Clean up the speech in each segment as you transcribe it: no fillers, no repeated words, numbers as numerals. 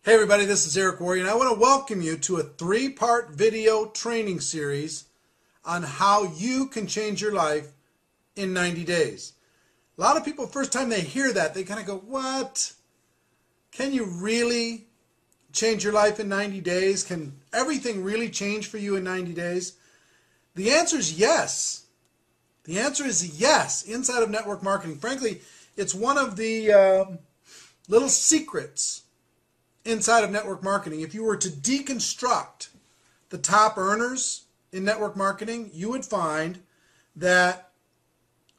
Hey everybody, this is Worre, and I want to welcome you to a three-part video training series on how you can change your life in 90 days. A lot of people, first time they hear that, they kind of go, what? Can you really change your life in 90 days? Can everything really change for you in 90 days? The answer is yes. The answer is yes inside of network marketing. Frankly, it's one of the little secrets inside of network marketing. If you were to deconstruct the top earners in network marketing, you would find that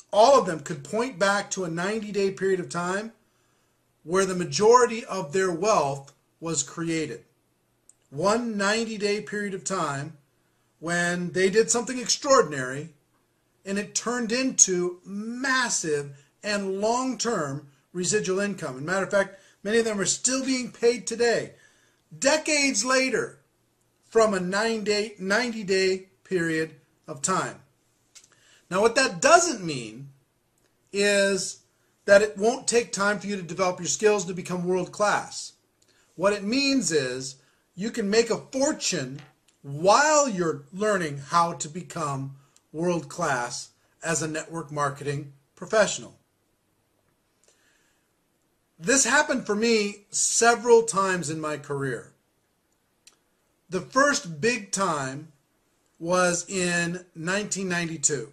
all of them could point back to a 90-day period of time where the majority of their wealth was created. One 90-day period of time when they did something extraordinary and it turned into massive and long-term residual income. As a matter of fact, many of them are still being paid today, decades later, from a 90-day period of time. Now, what that doesn't mean is that it won't take time for you to develop your skills to become world class. What it means is you can make a fortune while you're learning how to become world class as a network marketing professional. This happened for me several times in my career. The first big time was in 1992.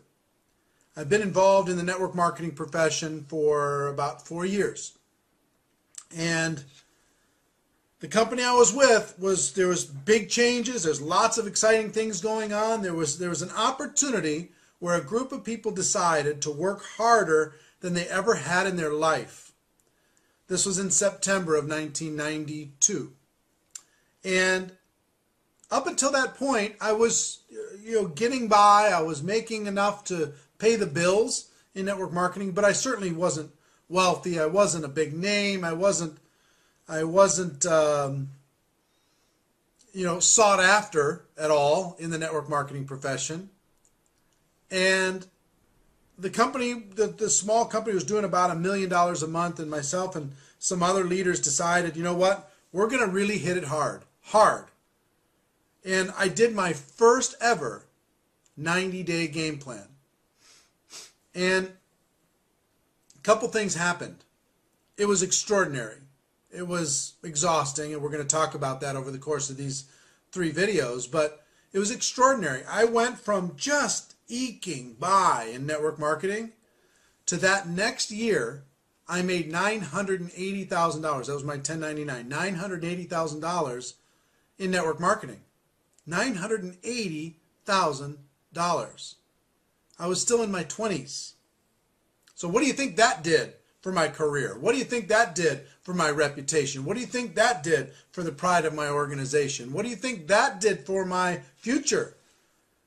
I've been involved in the network marketing profession for about 4 years. And the company I was with, there was big changes, there's lots of exciting things going on. There was an opportunity where a group of people decided to work harder than they ever had in their life. This was in September of 1992. And up until that point, I was getting by. I was making enough to pay the bills in network marketing, but I certainly wasn't wealthy. I wasn't a big name. I wasn't sought after at all in the network marketing profession. And the company, the small company, was doing about $1 million a month, and myself and some other leaders decided, you know what, we're going to really hit it hard. And I did my first ever 90-day game plan. And a couple things happened. It was extraordinary. It was exhausting, and we're going to talk about that over the course of these 3 videos, but it was extraordinary. I went from just eking by in network marketing to that next year I made $980,000. That was my 1099. $980,000 in network marketing. $980,000. I was still in my 20s. So what do you think that did for my career? What do you think that did for my reputation? What do you think that did for the pride of my organization? What do you think that did for my future?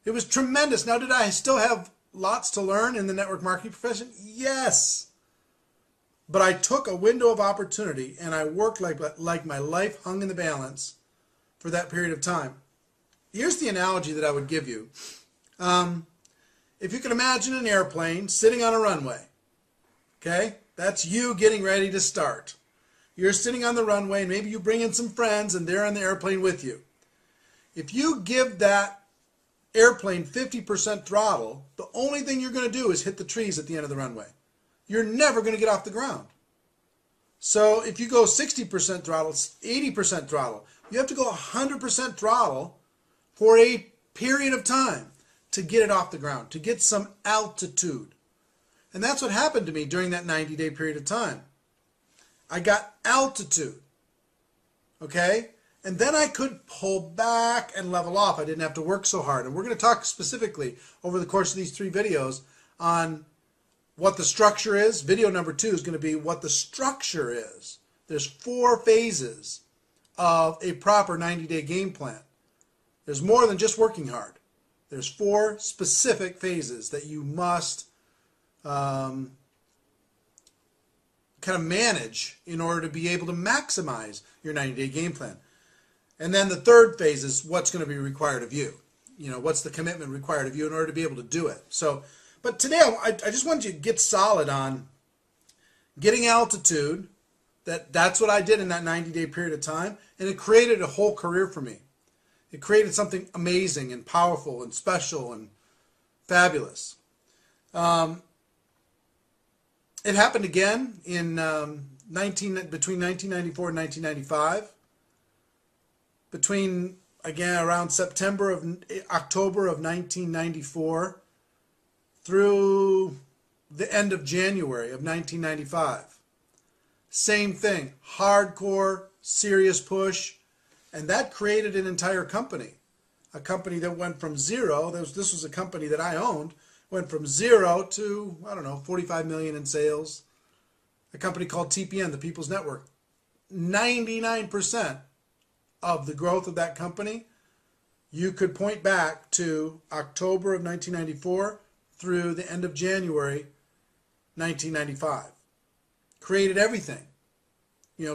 It was tremendous. Now, did I still have lots to learn in the network marketing profession? Yes. But I took a window of opportunity and I worked like my life hung in the balance for that period of time. Here's the analogy that I would give you. If you can imagine an airplane sitting on a runway, okay? That's you getting ready to start. You're sitting on the runway, and maybe you bring in some friends and they're on the airplane with you. If you give that airplane 50% throttle, the only thing you're going to do is hit the trees at the end of the runway. You're never going to get off the ground. So if you go 60% throttle, 80% throttle, you have to go 100% throttle for a period of time to get it off the ground, to get some altitude. And that's what happened to me during that 90-day period of time. I got altitude, okay? And then I could pull back and level off. I didn't have to work so hard. And we're going to talk specifically over the course of these 3 videos on what the structure is. Video number 2 is going to be what the structure is. There's 4 phases of a proper 90-day game plan. There's more than just working hard. There's 4 specific phases that you must kind of manage in order to be able to maximize your 90-day game plan. And then the 3rd phase is what's going to be required of you. What's the commitment required of you in order to be able to do it. But today I just wanted you to get solid on getting altitude, That's what I did in that 90-day period of time, and it created a whole career for me. It created something amazing and powerful and special and fabulous. It happened again in between 1994 and 1995. Between, again, around October of 1994 through the end of January of 1995. Same thing, hardcore, serious push, and that created an entire company. A company that went from zero, this was a company that I owned, went from zero to, I don't know, 45 million in sales. A company called TPN, the People's Network. 99% of the growth of that company, you could point back to October of 1994 through the end of January 1995. Created everything.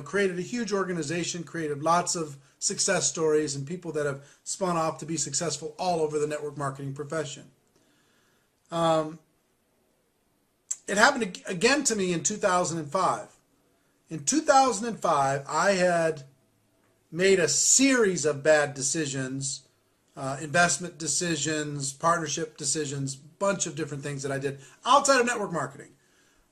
Created a huge organization, created lots of success stories and people that have spun off to be successful all over the network marketing profession. It happened again to me in 2005. In 2005, I had made a series of bad decisions, investment decisions, partnership decisions, bunch of different things that I did outside of network marketing.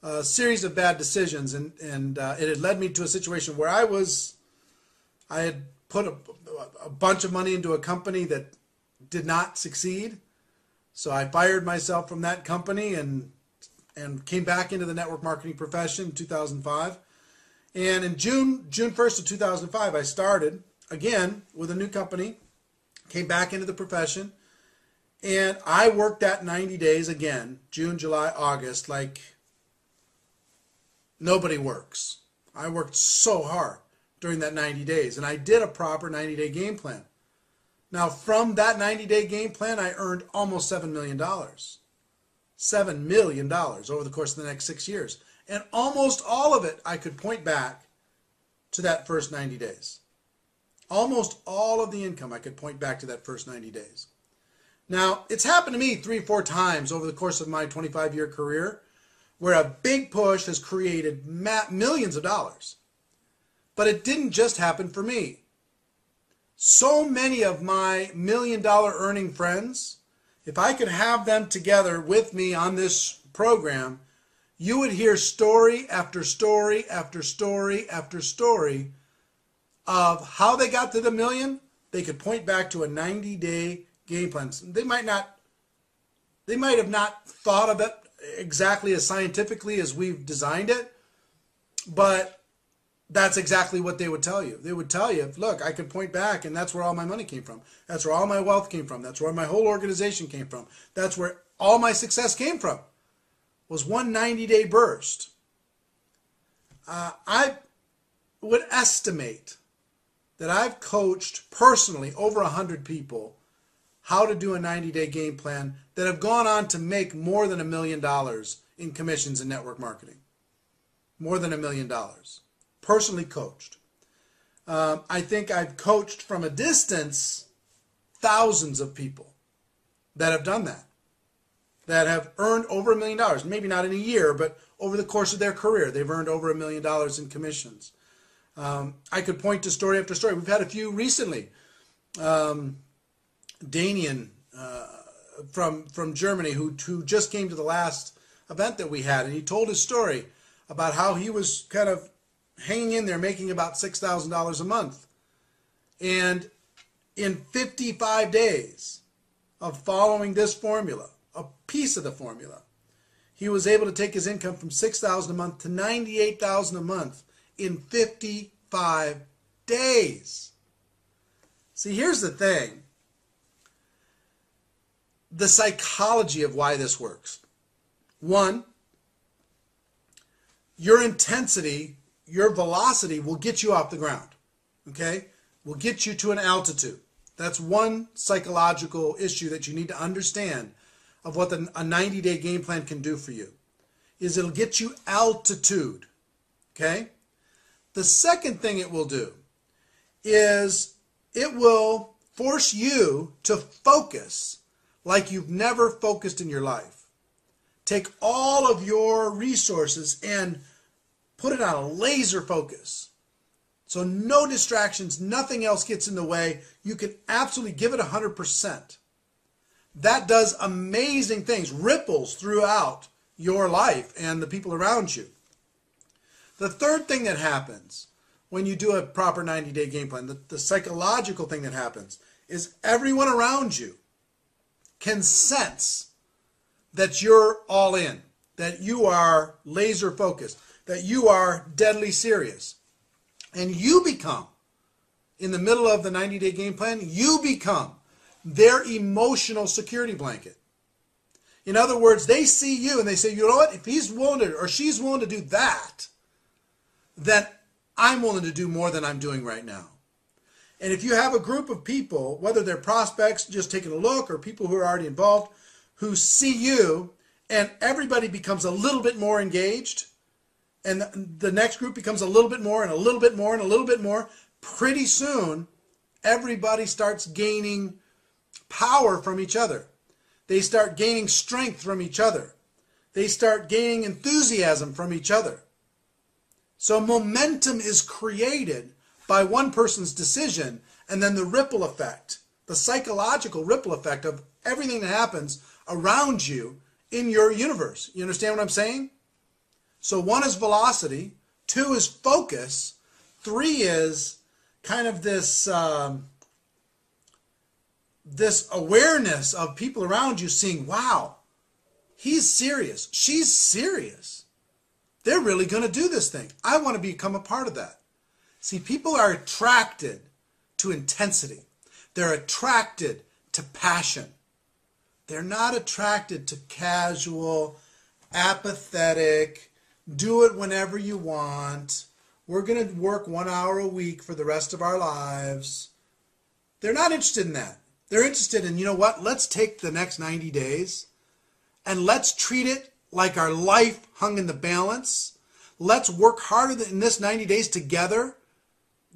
A series of bad decisions, and it had led me to a situation where I had put a bunch of money into a company that did not succeed. So I fired myself from that company and came back into the network marketing profession in 2005. And in June 1st of 2005, I started again with a new company, came back into the profession, and I worked that 90 days again, June, July, August, like nobody works. I worked so hard during that 90 days, and I did a proper 90-day game plan. Now, from that 90-day game plan, I earned almost $7 million. $7 million over the course of the next 6 years. And almost all of it, I could point back to that first 90 days. Almost all of the income, I could point back to that first 90 days. Now, it's happened to me 3 or 4 times over the course of my 25-year career where a big push has created millions of dollars. But it didn't just happen for me. So many of my million-dollar earning friends, if I could have them together with me on this program, you would hear story after story after story after story of how they got to the million. They could point back to a 90-day game plan. They might have not thought of it exactly as scientifically as we've designed it, but that's exactly what they would tell you. They would tell you, look, I could point back, and that's where all my money came from. That's where all my wealth came from. That's where my whole organization came from. That's where all my success came from, was one 90-day burst. I would estimate that I've coached personally over 100 people how to do a 90-day game plan that have gone on to make more than $1 million in commissions in network marketing. More than $1 million. Personally coached. I think I've coached from a distance thousands of people that have done that have earned over $1 million. Maybe not in a year, but over the course of their career, they've earned over $1 million in commissions. I could point to story after story. We've had a few recently. Danian from Germany, who just came to the last event that we had, and he told his story about how he was kind of hanging in there, making about $6,000 a month. And in 55 days of following this formula, a piece of the formula, he was able to take his income from $6,000 a month to $98,000 a month in 55 days. See, here's the thing. The psychology of why this works. One, your intensity, your velocity will get you off the ground. Okay? Will get you to an altitude. That's one psychological issue that you need to understand of what a 90-day game plan can do for you. Is it'll get you altitude. Okay? The second thing it will do is it will force you to focus like you've never focused in your life. Take all of your resources and Put it on a laser focus. So no distractions, nothing else gets in the way. You can absolutely give it 100%. That does amazing things, ripples throughout your life and the people around you. The third thing that happens when you do a proper 90-day game plan, the psychological thing that happens, is everyone around you can sense that you're all in, that you are laser focused, that you are deadly serious. And you become, in the middle of the 90-day game plan, you become their emotional security blanket. In other words, they see you and they say, you know what, if he's willing to, or she's willing to do that, then I'm willing to do more than I'm doing right now. And if you have a group of people, whether they're prospects just taking a look or people who are already involved, who see you and everybody becomes a little bit more engaged, and the next group becomes a little bit more and a little bit more and a little bit more, pretty soon everybody starts gaining power from each other. They start gaining strength from each other. They start gaining enthusiasm from each other. So momentum is created by one person's decision, and then the ripple effect, the psychological ripple effect of everything that happens around you in your universe. You understand what I'm saying? So 1 is velocity, 2 is focus, 3 is kind of this this awareness of people around you seeing, wow, he's serious, she's serious. They're really going to do this thing. I want to become a part of that. See, people are attracted to intensity. They're attracted to passion. They're not attracted to casual, apathetic, do it whenever you want. We're going to work 1 hour a week for the rest of our lives. They're not interested in that. They're interested in, you know what, let's take the next 90 days and let's treat it like our life hung in the balance. Let's work harder in this 90 days together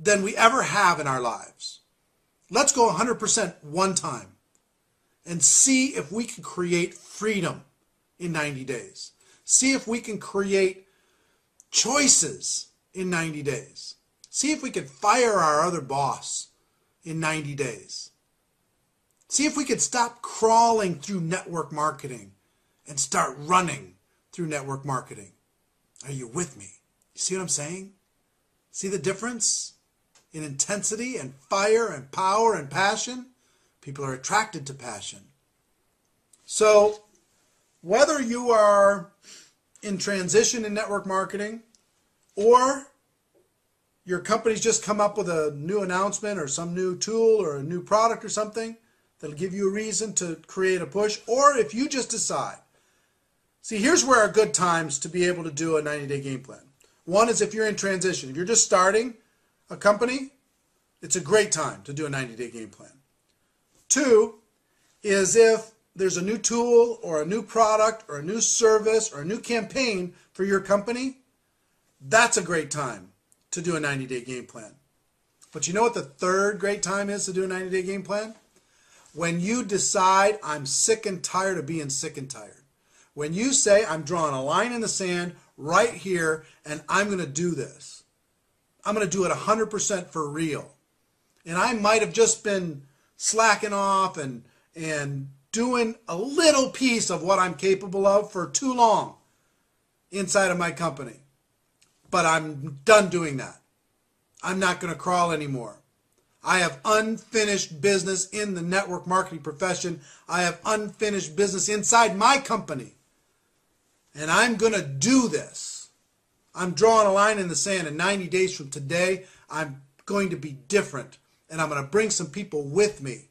than we ever have in our lives. Let's go 100% one time and see if we can create freedom in 90 days. See if we can create choices in 90 days. See if we can fire our other boss in 90 days. See if we can stop crawling through network marketing and start running through network marketing. Are you with me? You see what I'm saying? See the difference in intensity and fire and power and passion? People are attracted to passion. So whether you are in transition in network marketing or your company's just come up with a new announcement or some new tool or a new product or something that'll give you a reason to create a push, or if you just decide. See, here's where are good times to be able to do a 90-day game plan. 1 is if you're in transition. If you're just starting a company, it's a great time to do a 90-day game plan. 2 is if there's a new tool or a new product or a new service or a new campaign for your company, that's a great time to do a 90-day game plan. But you know what the third great time is to do a 90-day game plan? When you decide, I'm sick and tired of being sick and tired. When you say, I'm drawing a line in the sand right here and I'm going to do this. I'm going to do it 100% for real. And I might have just been slacking off and doing a little piece of what I'm capable of for too long inside of my company. But I'm done doing that. I'm not going to crawl anymore. I have unfinished business in the network marketing profession. I have unfinished business inside my company. And I'm going to do this. I'm drawing a line in the sand, and 90 days from today, I'm going to be different. And I'm going to bring some people with me.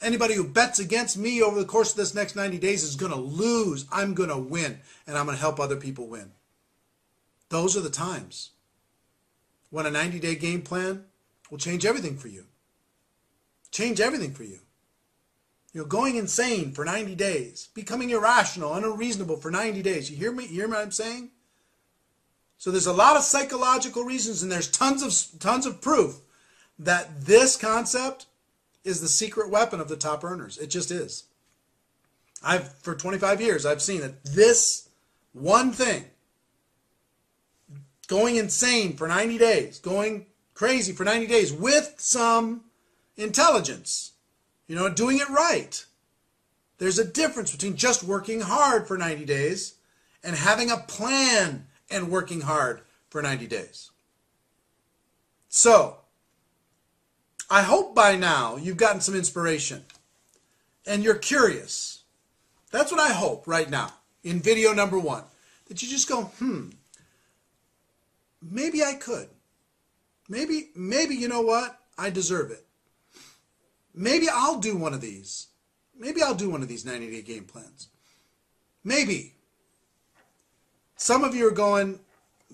Anybody who bets against me over the course of this next 90 days is going to lose. I'm going to win, and I'm going to help other people win. Those are the times when a 90-day game plan will change everything for you. Change everything for you. You know, going insane for 90 days, becoming irrational and unreasonable for 90 days. You hear me? You hear what I'm saying? So there's a lot of psychological reasons, and there's tons of proof that this concept is the secret weapon of the top earners. It just is. For 25 years, I've seen that this one thing going insane for 90 days, going crazy for 90 days with some intelligence, doing it right. There's a difference between just working hard for 90 days and having a plan and working hard for 90 days. So, I hope by now you've gotten some inspiration and you're curious. That's what I hope right now in video number 1. That you just go, maybe I could. Maybe you know what? I deserve it. Maybe I'll do one of these. Maybe I'll do one of these 90-day game plans. Maybe. Some of you are going,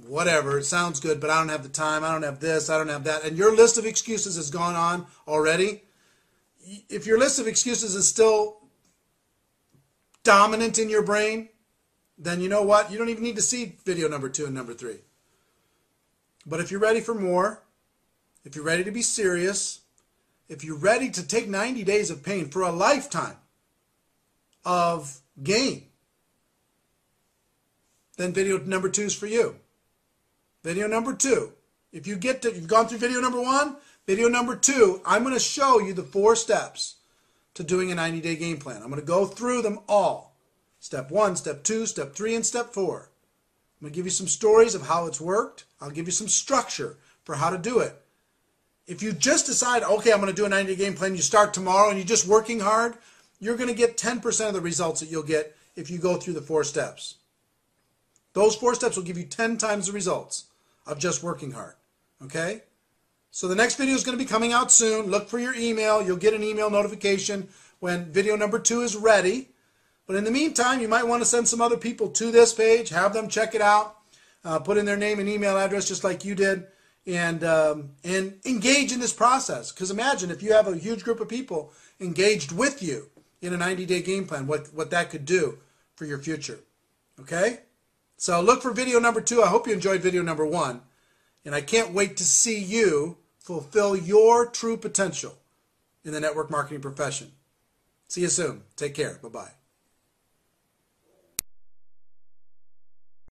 whatever, it sounds good, but I don't have the time, I don't have this, I don't have that. And your list of excuses has gone on already. If your list of excuses is still dominant in your brain, then you know what? You don't even need to see video number 2 and number 3. But if you're ready for more, if you're ready to be serious, if you're ready to take 90 days of pain for a lifetime of gain, then video number 2 is for you. Video number 2. If you've gone through video number 1, video number 2, I'm going to show you the 4 steps to doing a 90-day game plan. I'm going to go through them all. Step 1, step 2, step 3, and step 4. I'm going to give you some stories of how it's worked. I'll give you some structure for how to do it. If you just decide, okay, I'm going to do a 90-day game plan, you start tomorrow and you're just working hard, you're going to get 10% of the results that you'll get if you go through the 4 steps. Those 4 steps will give you 10 times the results of just working hard. Okay? So the next video is going to be coming out soon. Look for your email. You'll get an email notification when video number 2 is ready. But in the meantime, you might want to send some other people to this page, have them check it out, put in their name and email address just like you did, and engage in this process. Because imagine if you have a huge group of people engaged with you in a 90-day game plan, what that could do for your future. Okay? So look for video number 2. I hope you enjoyed video number 1. And I can't wait to see you fulfill your true potential in the network marketing profession. See you soon. Take care. Bye-bye.